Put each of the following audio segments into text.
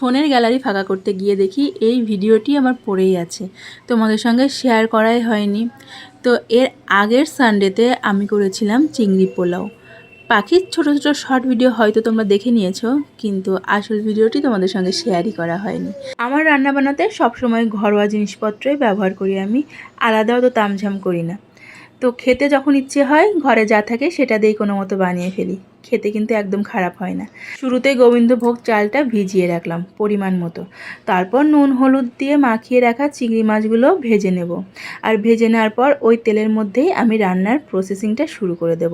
ফোনের গ্যালারি ফাঁকা করতে গিয়ে দেখি এই ভিডিওটি আমার পড়েই আছে, তোমাদের সঙ্গে শেয়ার করাই হয়নি। তো এর আগের সানডেতে আমি করেছিলাম চিংড়ি পোলাও। পাখির ছোট ছোট শর্ট ভিডিও হয়তো তোমরা দেখে নিয়েছো, কিন্তু আসল ভিডিওটি তোমাদের সঙ্গে শেয়ারই করা হয়নি। আমার রান্না বানাতে সবসময় ঘরোয়া জিনিসপত্রই ব্যবহার করি আমি, আলাদাও তো তামঝাম করি না। তো খেতে যখন ইচ্ছে হয় ঘরে যা থাকে সেটা দিয়েই কোনো মতো বানিয়ে ফেলি, খেতে কিন্তু একদম খারাপ হয় না। শুরুতে গোবিন্দভোগ চালটা ভিজিয়ে রাখলাম পরিমাণ মতো, তারপর নুন হলুদ দিয়ে মাখিয়ে রাখা চিংড়ি মাছগুলো ভেজে নেব। আর ভেজে নেওয়ার পর ওই তেলের মধ্যেই আমি রান্নার প্রসেসিংটা শুরু করে দেব।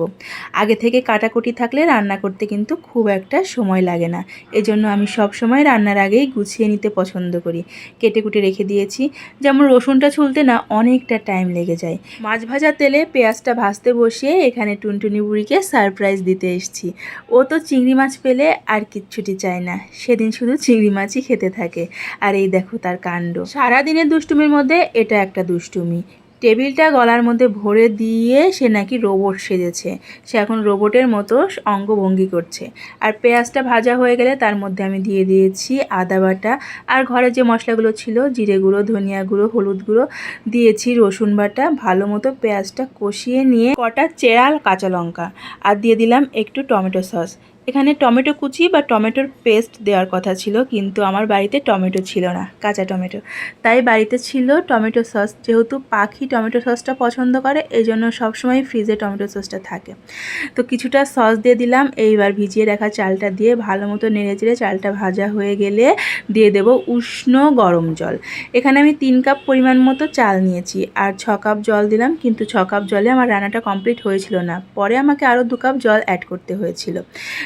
আগে থেকে কাটাকুটি থাকলে রান্না করতে কিন্তু খুব একটা সময় লাগে না, এজন্য আমি সব সময় রান্নার আগেই গুছিয়ে নিতে পছন্দ করি। কেটে কুটে রেখে দিয়েছি, যেমন রসুনটা ছুলতে না অনেকটা টাইম লেগে যায়। মাছ ভাজা তেলে পেঁয়াজটা ভাজতে বসিয়ে এখানে টুনটুনি বুড়িকে সারপ্রাইজ দিতে এসেছি। ও তো চিংড়ি মাছ পেলে আর কিচ্ছুটি চায় না, সেদিন শুধু চিংড়ি মাছই খেতে থাকে। আর এই দেখো তার কাণ্ড, সারাদিনের দুষ্টুমির মধ্যে এটা একটা দুষ্টুমি। টেবিলটা গলার মধ্যে ভরে দিয়ে সে নাকি রোবট সেজেছে, সে এখন রোবটের মতো অঙ্গভঙ্গি করছে। আর পেঁয়াজটা ভাজা হয়ে গেলে তার মধ্যে আমি দিয়ে দিয়েছি আদা বাটা, আর ঘরে যে মশলাগুলো ছিল জিরে গুঁড়ো, ধনিয়া গুঁড়ো, হলুদ গুঁড়ো, দিয়েছি রসুন বাটা। ভালো মতো পেঁয়াজটা কষিয়ে নিয়ে কটা চেরা কাঁচা লঙ্কা, আর দিয়ে দিলাম একটু টমেটো সস। এখানে টমেটো কুচি বা টমেটোর পেস্ট দেওয়ার কথা ছিল, কিন্তু আমার বাড়িতে টমেটো ছিল না, কাঁচা টমেটো। তাই বাড়িতে ছিল টমেটো সস। যেহেতু পাখি টমেটো সসটা পছন্দ করে, এই জন্য সবসময় ফ্রিজে টমেটো সসটা থাকে। তো কিছুটা সস দিয়ে দিলাম। এইবার ভিজিয়ে রাখা চালটা দিয়ে ভালো মতো নেড়ে চেড়ে চালটা ভাজা হয়ে গেলে দিয়ে দেব উষ্ণ গরম জল। এখানে আমি 3 কাপ পরিমাণ মতো চাল নিয়েছি আর 6 কাপ জল দিলাম, কিন্তু 6 কাপ জলে আমার রান্নাটা কমপ্লিট হয়েছিল না, পরে আমাকে আরও 2 কাপ জল অ্যাড করতে হয়েছিল।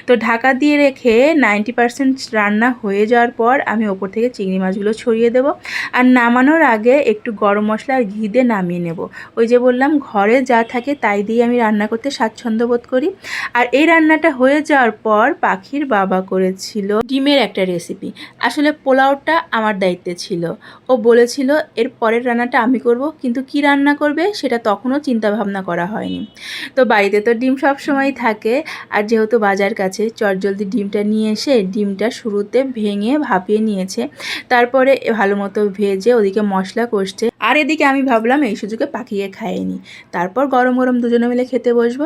তো ঢাকা দিয়ে রেখে 90% রান্না হয়ে যাওয়ার পর আমি ওপর থেকে চিংড়ি মাছগুলো ছড়িয়ে দেব। আর নামানোর আগে একটু গরম মশলা আর ঘি দিয়ে নামিয়ে নেব। ওই যে বললাম, ঘরে যা থাকে তাই দিয়ে আমি রান্না করতে স্বাচ্ছন্দ্য বোধ করি। আর এই রান্নাটা হয়ে যাওয়ার পর পাখির বাবা করেছিল ডিমের একটা রেসিপি। আসলে পোলাওটা আমার দায়িত্বে ছিল, ও বলেছিল এর পরের রান্নাটা আমি করব, কিন্তু কি রান্না করবে সেটা তখনও চিন্তা ভাবনা করা হয়নি। তো বাড়িতে তো ডিম সব সময় থাকে, আর যেহেতু বাজার কাছে, চটজলদি ডিমটা নিয়ে এসে ডিমটা শুরুতে ভেঙে ভাপিয়ে নিয়েছে, তারপরে ভালো মতো ভেজে ওদিকে মশলা কষছে, আর এদিকে আমি ভাবলাম এই সুযোগে পাখিয়ে খাইয়ে নিই, তারপর গরম গরম দুজনে মিলে খেতে বসবো।